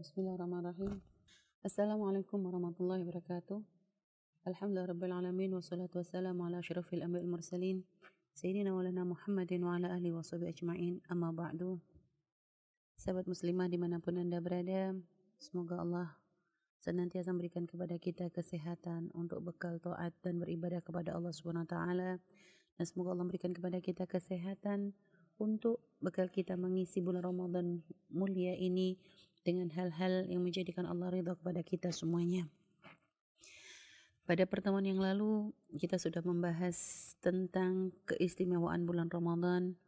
Bismillahirrahmanirrahim. Assalamualaikum warahmatullahi wabarakatuh. Alhamdulillah rabbil alamin wassalatu wassalamu ala asyrafil anbiya'i wal mursalin sayyidina maulana Muhammadin wa ala alihi washabihi ajma'in. Amma ba'du. Sahabat muslimah dimanapun Anda berada, semoga Allah senantiasa memberikan kepada kita kesehatan untuk bekal taat dan beribadah kepada Allah Subhanahu wa taala, dan semoga Allah memberikan kepada kita kesehatan untuk bekal kita mengisi bulan Ramadan mulia ini dengan hal-hal yang menjadikan Allah ridha kepada kita semuanya. Pada pertemuan yang lalu kita sudah membahas tentang keistimewaan bulan Ramadan,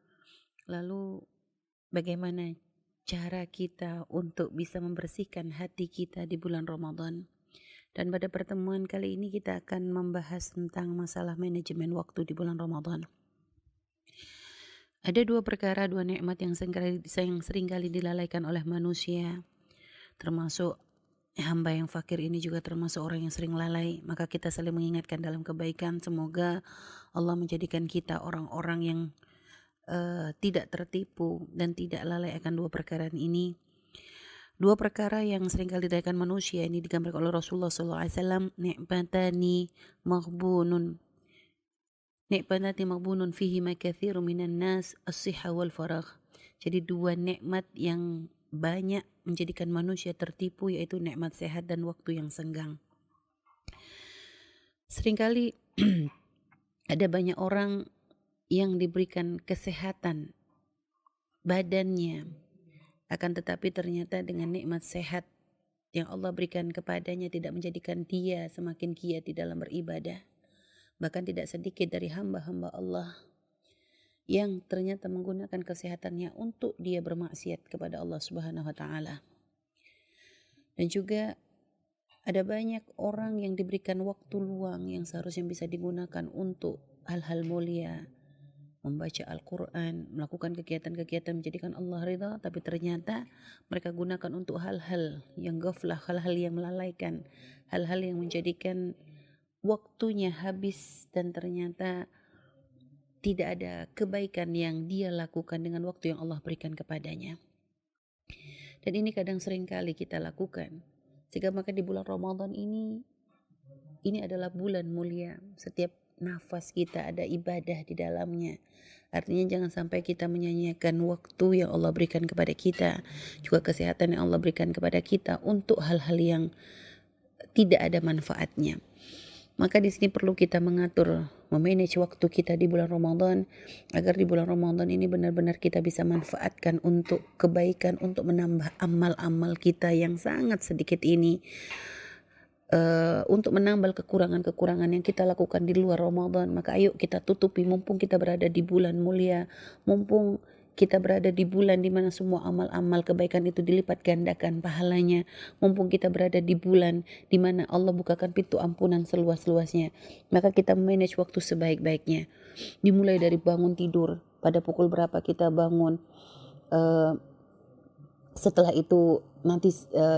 lalu bagaimana cara kita untuk bisa membersihkan hati kita di bulan Ramadan. Dan pada pertemuan kali ini kita akan membahas tentang masalah manajemen waktu di bulan Ramadan. Ada dua nikmat yang seringkali dilalaikan oleh manusia, termasuk hamba yang fakir ini juga termasuk orang yang sering lalai. Maka kita saling mengingatkan dalam kebaikan. Semoga Allah menjadikan kita orang-orang yang tidak tertipu dan tidak lalai akan dua perkara ini. Dua perkara yang seringkali dilalaikan manusia ini digambarkan oleh Rasulullah SAW. Ni'matani maghbunun fihi ma katsiru minan nas as-sihha wal faragh. Jadi dua nikmat yang banyak menjadikan manusia tertipu, yaitu nikmat sehat dan waktu yang senggang. Seringkali ada banyak orang yang diberikan kesehatan badannya, akan tetapi ternyata dengan nikmat sehat yang Allah berikan kepadanya tidak menjadikan dia semakin giat di dalam beribadah. Bahkan tidak sedikit dari hamba-hamba Allah yang ternyata menggunakan kesehatannya untuk dia bermaksiat kepada Allah Subhanahu wa taala. Dan juga ada banyak orang yang diberikan waktu luang yang seharusnya bisa digunakan untuk hal-hal mulia, membaca Al-Quran, melakukan kegiatan-kegiatan menjadikan Allah ridha, tapi ternyata mereka gunakan untuk hal-hal yang ghaflah, hal-hal yang melalaikan, hal-hal yang menjadikan waktunya habis, dan ternyata tidak ada kebaikan yang dia lakukan dengan waktu yang Allah berikan kepadanya. Dan ini kadang sering kali kita lakukan. Sehingga maka di bulan Ramadan ini adalah bulan mulia. Setiap nafas kita ada ibadah di dalamnya. Artinya jangan sampai kita menyanyiakan waktu yang Allah berikan kepada kita, juga kesehatan yang Allah berikan kepada kita untuk hal-hal yang tidak ada manfaatnya. Maka di sini perlu kita mengatur, memanage waktu kita di bulan Ramadan, agar di bulan Ramadan ini benar-benar kita bisa manfaatkan untuk kebaikan, untuk menambah amal-amal kita yang sangat sedikit ini, untuk menambal kekurangan-kekurangan yang kita lakukan di luar Ramadan. Maka ayo kita tutupi, mumpung kita berada di bulan mulia, mumpung kita berada di bulan di mana semua amal-amal kebaikan itu dilipat gandakan pahalanya, mumpung kita berada di bulan di mana Allah bukakan pintu ampunan seluas-luasnya, maka kita manage waktu sebaik-baiknya. Dimulai dari bangun tidur, pada pukul berapa kita bangun, setelah itu nanti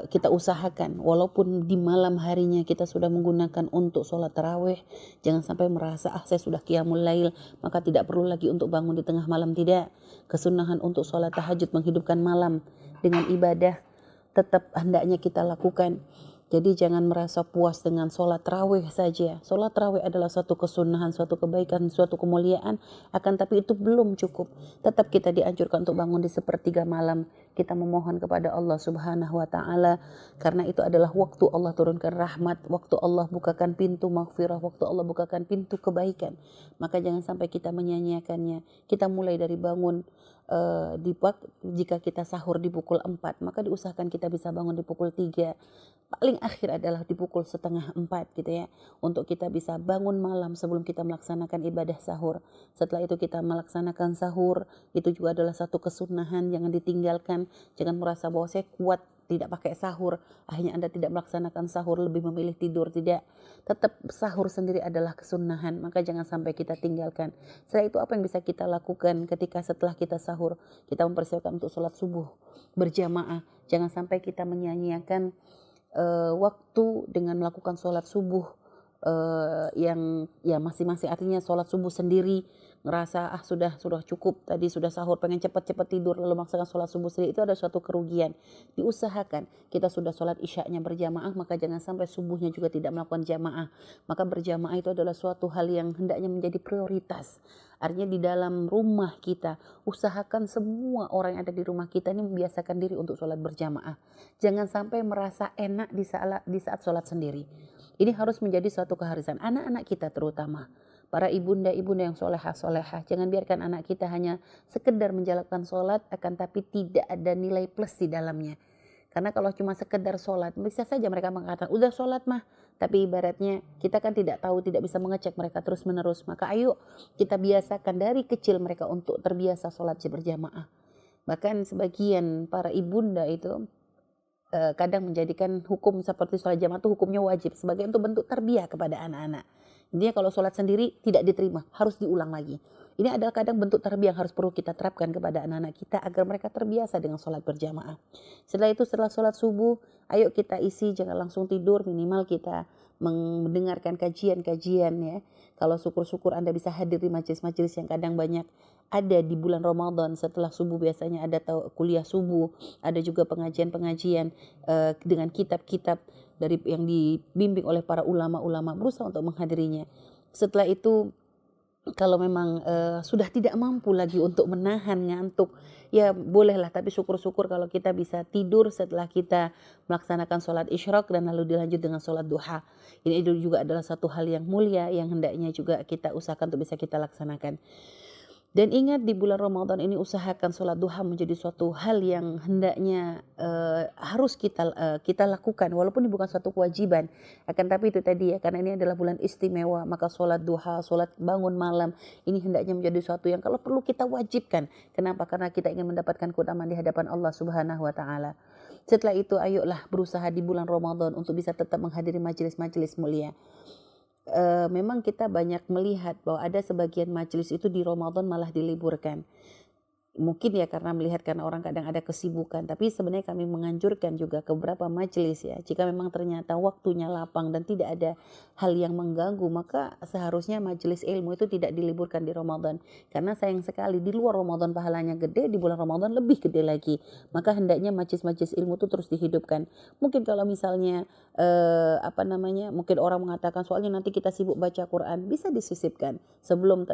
kita usahakan walaupun di malam harinya kita sudah menggunakan untuk sholat tarawih, jangan sampai merasa saya sudah qiyamul lail maka tidak perlu lagi untuk bangun di tengah malam. Tidak, kesunahan untuk sholat tahajud menghidupkan malam dengan ibadah tetap hendaknya kita lakukan. Jadi jangan merasa puas dengan sholat tarawih saja. Sholat tarawih adalah suatu kesunahan, suatu kebaikan, suatu kemuliaan, akan tapi itu belum cukup. Tetap kita dianjurkan untuk bangun di sepertiga malam. Kita memohon kepada Allah Subhanahu wa taala, karena itu adalah waktu Allah turunkan rahmat, waktu Allah bukakan pintu maghfirah, waktu Allah bukakan pintu kebaikan. Maka jangan sampai kita menyanyiakannya. Kita mulai dari bangun, jika kita sahur di pukul 4, maka diusahakan kita bisa bangun di pukul 3. Paling akhir adalah di pukul 3:30 gitu ya, untuk kita bisa bangun malam sebelum kita melaksanakan ibadah sahur. Setelah itu kita melaksanakan sahur, itu juga adalah satu kesunahan, jangan ditinggalkan. Jangan merasa bahwa saya kuat tidak pakai sahur, akhirnya Anda tidak melaksanakan sahur, lebih memilih tidur. Tidak, tetap sahur sendiri adalah kesunahan, maka jangan sampai kita tinggalkan. Setelah itu apa yang bisa kita lakukan ketika setelah kita sahur? Kita mempersiapkan untuk sholat subuh berjamaah. Jangan sampai kita menyanyiakan waktu dengan melakukan sholat subuh yang ya masing-masing, artinya sholat subuh sendiri ngerasa sudah cukup, tadi sudah sahur pengen cepat-cepat tidur lalu maksakan sholat subuh sendiri, itu ada suatu kerugian. Diusahakan kita sudah sholat isyaknya berjamaah, maka jangan sampai subuhnya juga tidak melakukan jamaah. Maka berjamaah itu adalah suatu hal yang hendaknya menjadi prioritas. Artinya di dalam rumah kita, usahakan semua orang yang ada di rumah kita ini membiasakan diri untuk sholat berjamaah. Jangan sampai merasa enak di saat sholat sendiri. Ini harus menjadi suatu keharusan anak-anak kita terutama. Para ibunda-ibunda yang solehah, jangan biarkan anak kita hanya sekedar menjalankan sholat, akan tapi tidak ada nilai plus di dalamnya. Karena kalau cuma sekedar sholat, bisa saja mereka mengatakan, udah sholat mah. Tapi ibaratnya kita kan tidak tahu, tidak bisa mengecek mereka terus menerus. Maka ayo kita biasakan dari kecil mereka untuk terbiasa sholat berjamaah. Bahkan sebagian para ibunda itu kadang menjadikan hukum seperti sholat jamaah itu hukumnya wajib sebagai untuk bentuk tarbiyah kepada anak-anak. Intinya kalau sholat sendiri tidak diterima, harus diulang lagi. Ini adalah kadang bentuk tarbiyah yang harus perlu kita terapkan kepada anak-anak kita agar mereka terbiasa dengan sholat berjamaah. Setelah itu, setelah sholat subuh, ayo kita isi, jangan langsung tidur, minimal kita mendengarkan kajian-kajian ya. Kalau syukur-syukur Anda bisa hadir di majelis-majelis yang kadang banyak ada di bulan Ramadan. Setelah subuh biasanya ada kuliah subuh, ada juga pengajian-pengajian dengan kitab-kitab dari yang dibimbing oleh para ulama-ulama, berusaha untuk menghadirinya. Setelah itu kalau memang sudah tidak mampu lagi untuk menahan ngantuk, ya bolehlah, tapi syukur-syukur kalau kita bisa tidur setelah kita melaksanakan sholat isyraq dan lalu dilanjut dengan sholat duha. Ini juga adalah satu hal yang mulia yang hendaknya juga kita usahakan untuk bisa kita laksanakan. Dan ingat di bulan Ramadan ini usahakan sholat duha menjadi suatu hal yang hendaknya harus kita lakukan, walaupun ini bukan suatu kewajiban. Akan tapi itu tadi ya, karena ini adalah bulan istimewa, maka sholat duha, sholat bangun malam ini hendaknya menjadi suatu yang kalau perlu kita wajibkan. Kenapa? Karena kita ingin mendapatkan keutamaan di hadapan Allah Subhanahu wa Ta'ala. Setelah itu ayolah berusaha di bulan Ramadan untuk bisa tetap menghadiri majelis-majelis mulia. Memang kita banyak melihat bahwa ada sebagian majelis itu di Ramadan malah diliburkan. Mungkin ya karena melihat karena orang kadang ada kesibukan, tapi sebenarnya kami menganjurkan juga ke beberapa majelis ya, jika memang ternyata waktunya lapang dan tidak ada hal yang mengganggu, maka seharusnya majelis ilmu itu tidak diliburkan di Ramadan. Karena sayang sekali di luar Ramadan pahalanya gede, di bulan Ramadan lebih gede lagi. Maka hendaknya majelis-majelis ilmu itu terus dihidupkan. Mungkin kalau misalnya mungkin orang mengatakan soalnya nanti kita sibuk baca Quran, bisa disisipkan sebelum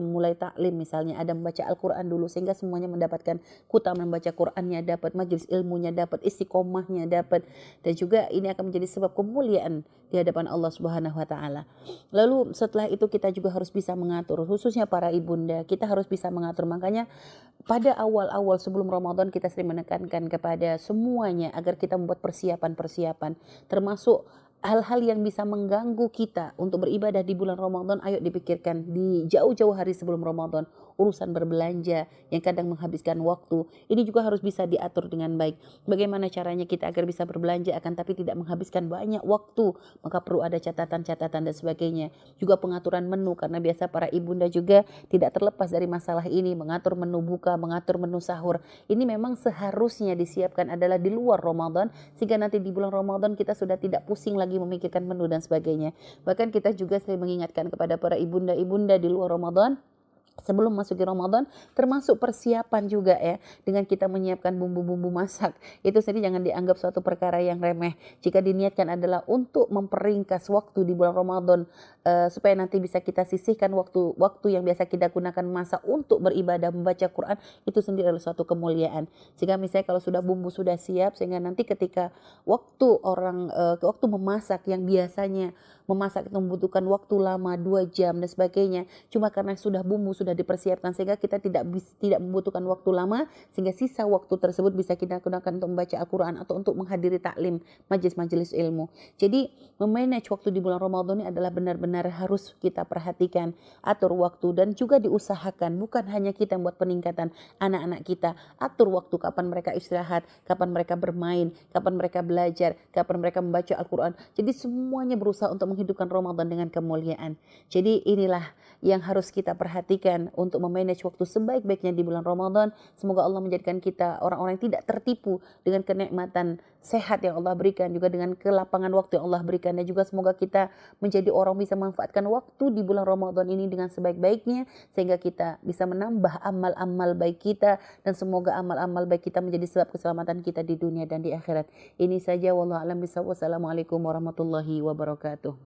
mulai taklim misalnya ada membaca Al-Quran dulu, sehingga semuanya mendapatkan keutamaan membaca Qurannya dapat, majelis ilmunya dapat, istiqomahnya dapat, dan juga ini akan menjadi sebab kemuliaan di hadapan Allah Subhanahu wa Ta'ala. Lalu setelah itu kita juga harus bisa mengatur, khususnya para ibunda, kita harus bisa mengatur. Makanya pada awal-awal sebelum Ramadan kita sering menekankan kepada semuanya agar kita membuat persiapan-persiapan, termasuk hal-hal yang bisa mengganggu kita untuk beribadah di bulan Ramadan. Ayo dipikirkan di jauh-jauh hari sebelum Ramadan. Urusan berbelanja yang kadang menghabiskan waktu, ini juga harus bisa diatur dengan baik. Bagaimana caranya kita agar bisa berbelanja akan tapi tidak menghabiskan banyak waktu, maka perlu ada catatan-catatan dan sebagainya. Juga pengaturan menu, karena biasa para ibunda juga tidak terlepas dari masalah ini, mengatur menu buka, mengatur menu sahur. Ini memang seharusnya disiapkan adalah di luar Ramadan, sehingga nanti di bulan Ramadan kita sudah tidak pusing lagi memikirkan menu dan sebagainya. Bahkan kita juga sering mengingatkan kepada para ibunda-ibunda di luar Ramadan, sebelum masuki Ramadan, termasuk persiapan juga ya, dengan kita menyiapkan bumbu-bumbu masak. Itu sendiri jangan dianggap suatu perkara yang remeh. Jika diniatkan adalah untuk memperingkas waktu di bulan Ramadan, supaya nanti bisa kita sisihkan waktu yang biasa kita gunakan masa untuk beribadah membaca Quran, itu sendiri adalah suatu kemuliaan. Sehingga misalnya kalau sudah bumbu sudah siap, sehingga nanti ketika waktu memasak yang biasanya memasak itu membutuhkan waktu lama 2 jam dan sebagainya, cuma karena sudah bumbu sudah dipersiapkan sehingga kita tidak membutuhkan waktu lama, sehingga sisa waktu tersebut bisa kita gunakan untuk membaca Al-Quran atau untuk menghadiri taklim majelis-majelis ilmu. Jadi memanage waktu di bulan Ramadan ini adalah benar-benar harus kita perhatikan, atur waktu, dan juga diusahakan bukan hanya kita membuat peningkatan anak-anak kita, atur waktu kapan mereka istirahat, kapan mereka bermain, kapan mereka belajar, kapan mereka membaca Al-Quran. Jadi semuanya berusaha untuk menghidupkan Ramadan dengan kemuliaan. Jadi inilah yang harus kita perhatikan berikan untuk memanage waktu sebaik-baiknya di bulan Ramadan. Semoga Allah menjadikan kita orang-orang yang tidak tertipu dengan kenikmatan sehat yang Allah berikan, juga dengan kelapangan waktu yang Allah berikan, dan juga semoga kita menjadi orang bisa memanfaatkan waktu di bulan Ramadan ini dengan sebaik-baiknya, sehingga kita bisa menambah amal-amal baik kita, dan semoga amal-amal baik kita menjadi sebab keselamatan kita di dunia dan di akhirat. Ini saja, wallahu a'lam bishawab. Wassalamualaikum warahmatullahi wabarakatuh.